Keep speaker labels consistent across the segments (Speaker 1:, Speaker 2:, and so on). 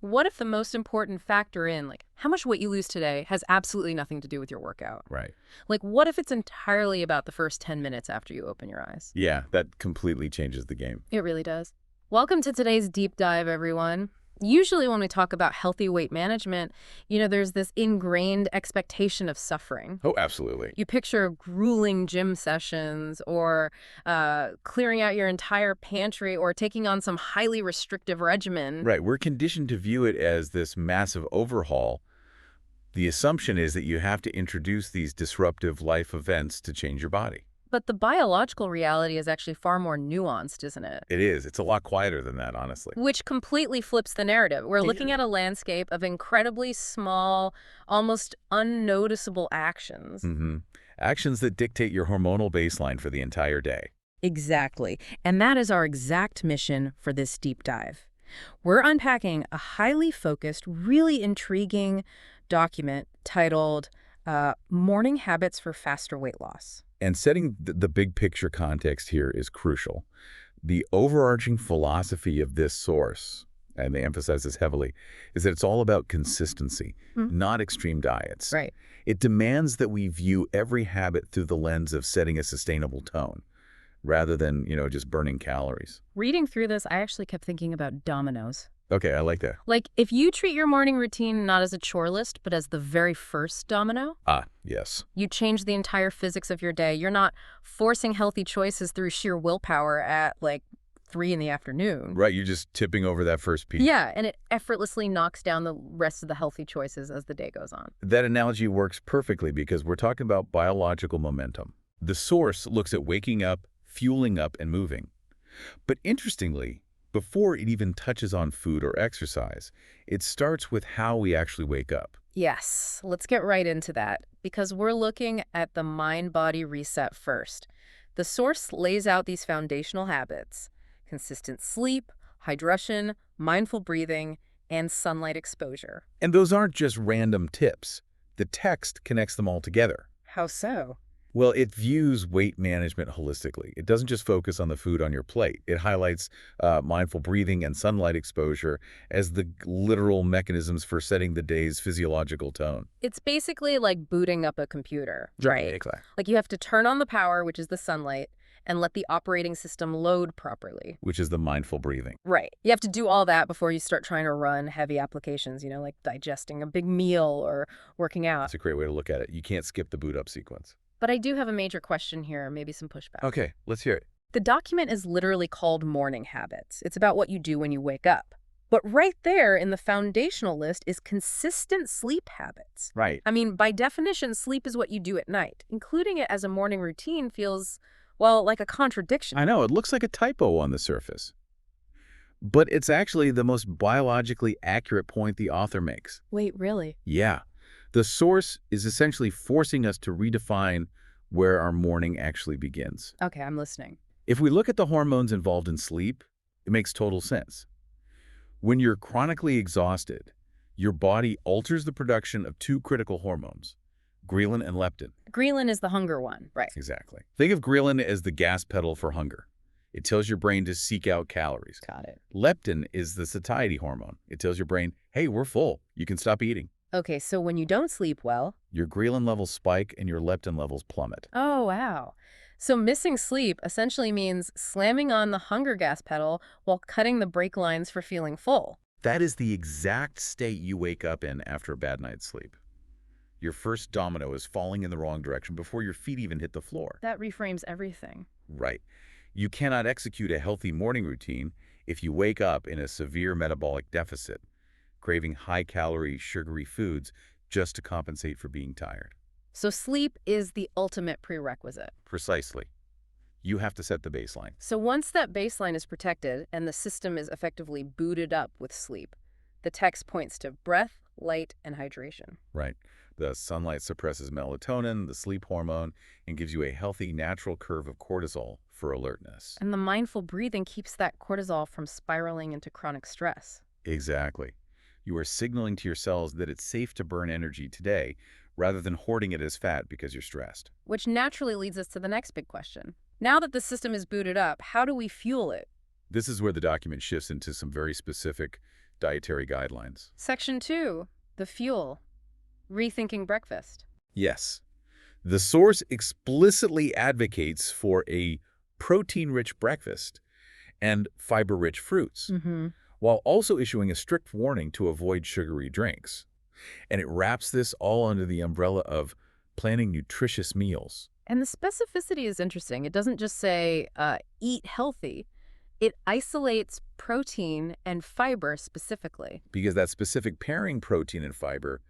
Speaker 1: What if the most important factor in, like, how much weight you lose today has absolutely nothing to do with your workout?
Speaker 2: Right.
Speaker 1: Like, what if it's entirely about the first 10 minutes after you open your eyes?
Speaker 2: Yeah, that completely changes the game.
Speaker 1: It really does. Welcome to today's deep dive, everyone. Usually when we talk about healthy weight management, there's this ingrained expectation of suffering.
Speaker 2: Oh, absolutely.
Speaker 1: You picture grueling gym sessions or clearing out your entire pantry or taking on some highly restrictive regimen.
Speaker 2: Right. We're conditioned to view it as this massive overhaul. The assumption is that you have to introduce these disruptive life events to change your body.
Speaker 1: But the biological reality is actually far more nuanced, isn't it?
Speaker 2: It is. It's a lot quieter than that, honestly.
Speaker 1: Which completely flips the narrative. We're looking at a landscape of incredibly small, almost unnoticeable actions.
Speaker 2: Actions that dictate your hormonal baseline for the entire day.
Speaker 1: Exactly. And that is our exact mission for this deep dive. We're unpacking a highly focused, really intriguing document titled Morning Habits for Faster Weight Loss.
Speaker 2: And setting the big picture context here is crucial. The overarching philosophy of this source, and they emphasize this heavily, is that it's all about consistency, not extreme diets.
Speaker 1: Right.
Speaker 2: It demands that we view every habit through the lens of setting a sustainable tone, rather than, just burning calories.
Speaker 1: Reading through this, I actually kept thinking about dominoes.
Speaker 2: Okay, I like that.
Speaker 1: Like, if you treat your morning routine not as a chore list, but as the very first domino,
Speaker 2: Yes.
Speaker 1: you change the entire physics of your day. You're not forcing healthy choices through sheer willpower at, 3 in the afternoon.
Speaker 2: Right, you're just tipping over that first piece.
Speaker 1: Yeah, and it effortlessly knocks down the rest of the healthy choices as the day goes on.
Speaker 2: That analogy works perfectly because we're talking about biological momentum. The source looks at waking up, fueling up, and moving. But interestingly, before it even touches on food or exercise, it starts with how we actually wake up.
Speaker 1: Yes, let's get right into that, because we're looking at the mind-body reset first. The source lays out these foundational habits: consistent sleep, hydration, mindful breathing, and sunlight exposure.
Speaker 2: And those aren't just random tips. The text connects them all together.
Speaker 1: How so?
Speaker 2: Well, it views weight management holistically. It doesn't just focus on the food on your plate. It highlights mindful breathing and sunlight exposure as the literal mechanisms for setting the day's physiological tone.
Speaker 1: It's basically like booting up a computer, right?
Speaker 2: Exactly.
Speaker 1: Like you have to turn on the power, which is the sunlight, and let the operating system load properly.
Speaker 2: Which is the mindful breathing.
Speaker 1: Right. You have to do all that before you start trying to run heavy applications, like digesting a big meal or working out.
Speaker 2: That's a great way to look at it. You can't skip the boot up sequence.
Speaker 1: But I do have a major question here, maybe some pushback.
Speaker 2: Okay, let's hear it.
Speaker 1: The document is literally called Morning Habits. It's about what you do when you wake up. But right there in the foundational list is consistent sleep habits.
Speaker 2: Right.
Speaker 1: I mean, by definition, sleep is what you do at night. Including it as a morning routine feels, like a contradiction.
Speaker 2: I know, it looks like a typo on the surface. But it's actually the most biologically accurate point the author makes.
Speaker 1: Wait, really?
Speaker 2: Yeah. The source is essentially forcing us to redefine where our morning actually begins.
Speaker 1: Okay, I'm listening.
Speaker 2: If we look at the hormones involved in sleep, it makes total sense. When you're chronically exhausted, your body alters the production of two critical hormones, ghrelin and leptin.
Speaker 1: Ghrelin is the hunger one, right?
Speaker 2: Exactly. Think of ghrelin as the gas pedal for hunger. It tells your brain to seek out calories.
Speaker 1: Got it.
Speaker 2: Leptin is the satiety hormone. It tells your brain, hey, we're full. You can stop eating.
Speaker 1: Okay, so when you don't sleep well,
Speaker 2: your ghrelin levels spike and your leptin levels plummet.
Speaker 1: Oh, wow. So missing sleep essentially means slamming on the hunger gas pedal while cutting the brake lines for feeling full.
Speaker 2: That is the exact state you wake up in after a bad night's sleep. Your first domino is falling in the wrong direction before your feet even hit the floor.
Speaker 1: That reframes everything.
Speaker 2: Right. You cannot execute a healthy morning routine if you wake up in a severe metabolic deficit, craving high-calorie, sugary foods just to compensate for being tired.
Speaker 1: So sleep is the ultimate prerequisite.
Speaker 2: Precisely. You have to set the baseline.
Speaker 1: So once that baseline is protected and the system is effectively booted up with sleep, the text points to breath, light, and hydration.
Speaker 2: Right. The sunlight suppresses melatonin, the sleep hormone, and gives you a healthy natural curve of cortisol for alertness.
Speaker 1: And the mindful breathing keeps that cortisol from spiraling into chronic stress.
Speaker 2: Exactly. You are signaling to your cells that it's safe to burn energy today rather than hoarding it as fat because you're stressed.
Speaker 1: Which naturally leads us to the next big question. Now that the system is booted up, how do we fuel it?
Speaker 2: This is where the document shifts into some very specific dietary guidelines.
Speaker 1: Section 2, the fuel. Rethinking breakfast.
Speaker 2: Yes. The source explicitly advocates for a protein-rich breakfast and fiber-rich fruits, while also issuing a strict warning to avoid sugary drinks. And it wraps this all under the umbrella of planning nutritious meals.
Speaker 1: And the specificity is interesting. It doesn't just say, eat healthy. It isolates protein and fiber specifically.
Speaker 2: Because that specific pairing protein and fiber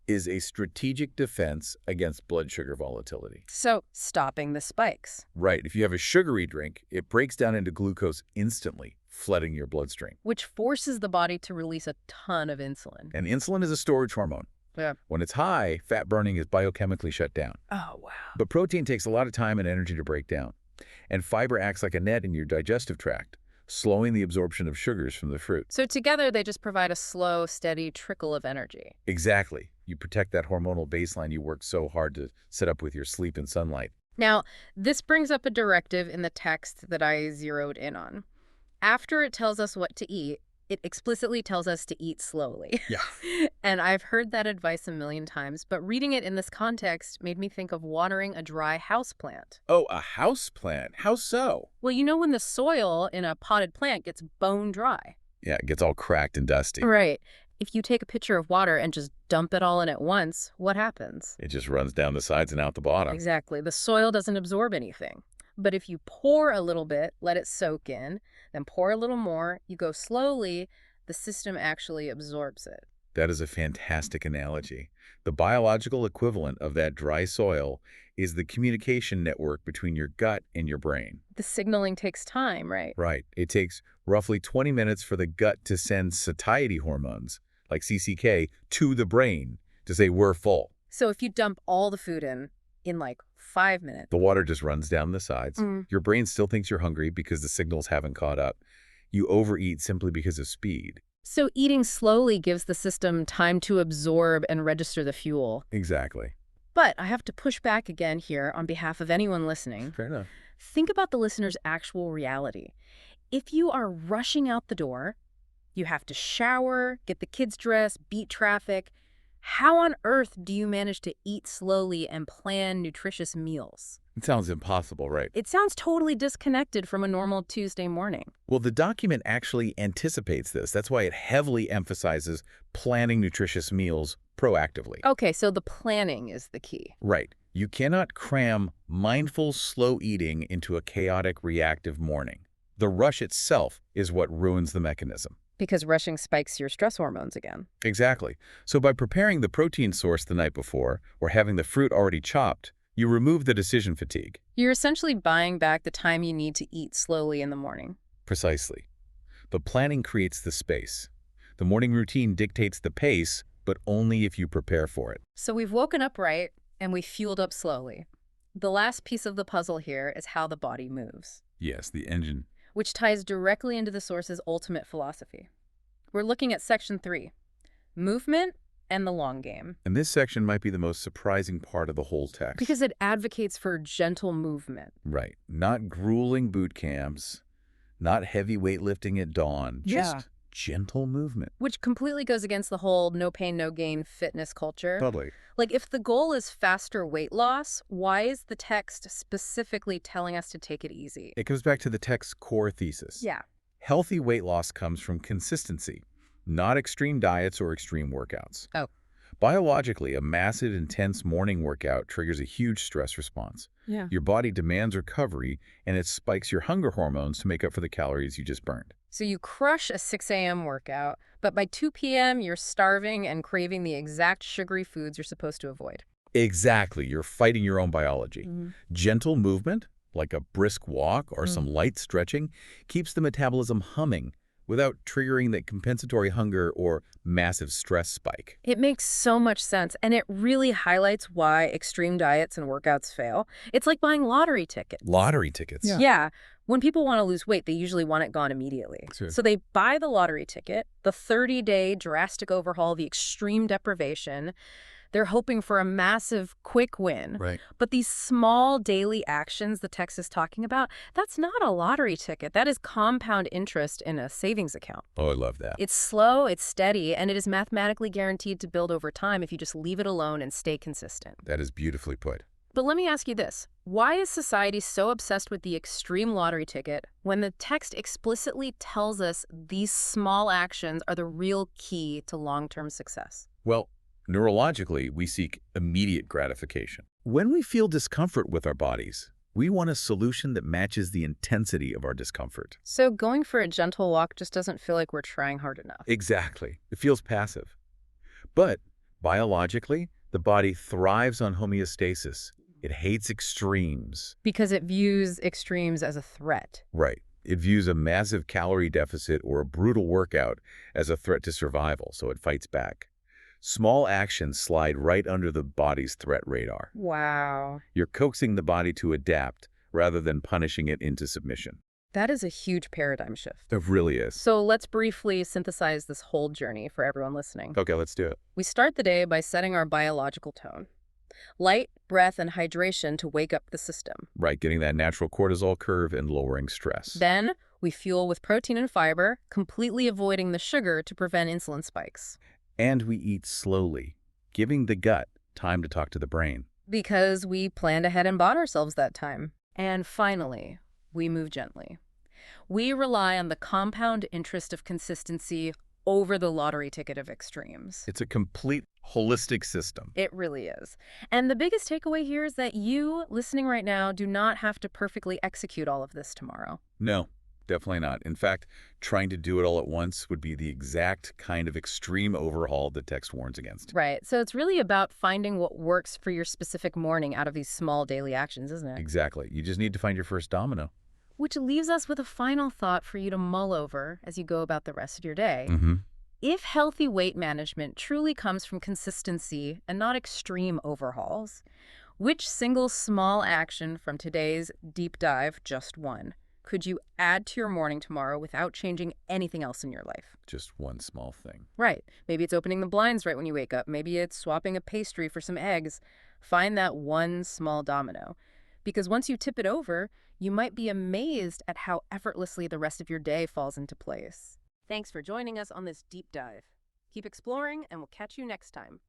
Speaker 2: is a strategic defense against blood sugar volatility.
Speaker 1: So, stopping the spikes.
Speaker 2: Right. If you have a sugary drink, it breaks down into glucose instantly, flooding your bloodstream.
Speaker 1: Which forces the body to release a ton of insulin.
Speaker 2: And insulin is a storage hormone.
Speaker 1: Yeah.
Speaker 2: When it's high, fat burning is biochemically shut down.
Speaker 1: Oh, wow.
Speaker 2: But protein takes a lot of time and energy to break down. And fiber acts like a net in your digestive tract, slowing the absorption of sugars from the fruit.
Speaker 1: So together, they just provide a slow, steady trickle of energy.
Speaker 2: Exactly. You protect that hormonal baseline you worked so hard to set up with your sleep and sunlight.
Speaker 1: Now, this brings up a directive in the text that I zeroed in on. After it tells us what to eat, it explicitly tells us to eat slowly.
Speaker 2: Yeah.
Speaker 1: And I've heard that advice a million times, but reading it in this context made me think of watering a dry houseplant.
Speaker 2: Oh, a house plant? How so?
Speaker 1: Well, you know when the soil in a potted plant gets bone dry?
Speaker 2: Yeah, it gets all cracked and dusty.
Speaker 1: Right. If you take a pitcher of water and just dump it all in at once, what happens?
Speaker 2: It just runs down the sides and out the bottom.
Speaker 1: Exactly. The soil doesn't absorb anything. But if you pour a little bit, let it soak in, then pour a little more, you go slowly, the system actually absorbs it.
Speaker 2: That is a fantastic analogy. The biological equivalent of that dry soil is the communication network between your gut and your brain.
Speaker 1: The signaling takes time, right?
Speaker 2: Right. It takes roughly 20 minutes for the gut to send satiety hormones, like CCK, to the brain to say we're full.
Speaker 1: So if you dump all the food in like 5 minutes.
Speaker 2: The water just runs down the sides. Your brain still thinks you're hungry because the signals haven't caught up. You overeat simply because of speed.
Speaker 1: So eating slowly gives the system time to absorb and register the fuel.
Speaker 2: Exactly.
Speaker 1: But I have to push back again here on behalf of anyone listening.
Speaker 2: Fair enough.
Speaker 1: Think about the listener's actual reality. If you are rushing out the door, you have to shower, get the kids dressed, beat traffic. How on earth do you manage to eat slowly and plan nutritious meals?
Speaker 2: It sounds impossible, right?
Speaker 1: It sounds totally disconnected from a normal Tuesday morning.
Speaker 2: Well, the document actually anticipates this. That's why it heavily emphasizes planning nutritious meals proactively.
Speaker 1: Okay, so the planning is the key.
Speaker 2: Right. You cannot cram mindful, slow eating into a chaotic, reactive morning. The rush itself is what ruins the mechanism.
Speaker 1: Because rushing spikes your stress hormones again.
Speaker 2: Exactly. So by preparing the protein source the night before, or having the fruit already chopped, you remove the decision fatigue.
Speaker 1: You're essentially buying back the time you need to eat slowly in the morning.
Speaker 2: Precisely. The planning creates the space. The morning routine dictates the pace, but only if you prepare for it.
Speaker 1: So we've woken up right, and we fueled up slowly. The last piece of the puzzle here is how the body moves,
Speaker 2: Yes, the engine.
Speaker 1: which ties directly into the source's ultimate philosophy. We're looking at Section 3, movement and the long game.
Speaker 2: And this section might be the most surprising part of the whole text.
Speaker 1: Because it advocates for gentle movement.
Speaker 2: Right. Not grueling boot camps, not heavy weightlifting at dawn, just gentle movement.
Speaker 1: Which completely goes against the whole no pain, no gain fitness culture.
Speaker 2: Totally.
Speaker 1: Like, if the goal is faster weight loss, why is the text specifically telling us to take it easy?
Speaker 2: It comes back to the text's core thesis.
Speaker 1: Yeah.
Speaker 2: Healthy weight loss comes from consistency, not extreme diets or extreme workouts.
Speaker 1: Oh.
Speaker 2: Biologically, a massive, intense morning workout triggers a huge stress response.
Speaker 1: Yeah.
Speaker 2: Your body demands recovery, and it spikes your hunger hormones to make up for the calories you just burned.
Speaker 1: So you crush a 6 a.m. workout, but by 2 p.m. you're starving and craving the exact sugary foods you're supposed to avoid.
Speaker 2: Exactly. You're fighting your own biology. Gentle movement, like a brisk walk or some light stretching, keeps the metabolism humming without triggering the compensatory hunger or massive stress spike.
Speaker 1: It makes so much sense, and it really highlights why extreme diets and workouts fail. It's like buying lottery tickets.
Speaker 2: Lottery tickets.
Speaker 1: Yeah. When people want to lose weight, they usually want it gone immediately.
Speaker 2: Sure.
Speaker 1: So they buy the lottery ticket, the 30-day drastic overhaul, the extreme deprivation. They're hoping for a massive, quick win.
Speaker 2: Right.
Speaker 1: But these small daily actions the text is talking about, that's not a lottery ticket. That is compound interest in a savings account.
Speaker 2: Oh, I love that.
Speaker 1: It's slow, it's steady, and it is mathematically guaranteed to build over time if you just leave it alone and stay consistent.
Speaker 2: That is beautifully put.
Speaker 1: But let me ask you this. Why is society so obsessed with the extreme lottery ticket when the text explicitly tells us these small actions are the real key to long-term success?
Speaker 2: Well, neurologically, we seek immediate gratification. When we feel discomfort with our bodies, we want a solution that matches the intensity of our discomfort.
Speaker 1: So going for a gentle walk just doesn't feel like we're trying hard enough.
Speaker 2: Exactly. It feels passive. But biologically, the body thrives on homeostasis. It hates extremes.
Speaker 1: Because it views extremes as a threat.
Speaker 2: Right. It views a massive calorie deficit or a brutal workout as a threat to survival, so it fights back. Small actions slide right under the body's threat radar.
Speaker 1: Wow.
Speaker 2: You're coaxing the body to adapt rather than punishing it into submission.
Speaker 1: That is a huge paradigm shift.
Speaker 2: It really is.
Speaker 1: So let's briefly synthesize this whole journey for everyone listening.
Speaker 2: Okay, let's do it.
Speaker 1: We start the day by setting our biological tone. Light, breath, and hydration to wake up the system.
Speaker 2: Right, getting that natural cortisol curve and lowering stress.
Speaker 1: Then we fuel with protein and fiber, completely avoiding the sugar to prevent insulin spikes.
Speaker 2: And we eat slowly, giving the gut time to talk to the brain.
Speaker 1: Because we planned ahead and bought ourselves that time. And finally, we move gently. We rely on the compound interest of consistency over the lottery ticket of extremes.
Speaker 2: It's a complete holistic system.
Speaker 1: It really is. And the biggest takeaway here is that you, listening right now, do not have to perfectly execute all of this tomorrow.
Speaker 2: No, definitely not. In fact, trying to do it all at once would be the exact kind of extreme overhaul the text warns against.
Speaker 1: Right. So it's really about finding what works for your specific morning out of these small daily actions, isn't it?
Speaker 2: Exactly. You just need to find your first domino.
Speaker 1: Which leaves us with a final thought for you to mull over as you go about the rest of your day. If healthy weight management truly comes from consistency and not extreme overhauls, which single small action from today's deep dive, just one, could you add to your morning tomorrow without changing anything else in your life?
Speaker 2: Just one small thing.
Speaker 1: Right. Maybe it's opening the blinds right when you wake up. Maybe it's swapping a pastry for some eggs. Find that one small domino. Because once you tip it over, you might be amazed at how effortlessly the rest of your day falls into place. Thanks for joining us on this deep dive. Keep exploring, and we'll catch you next time.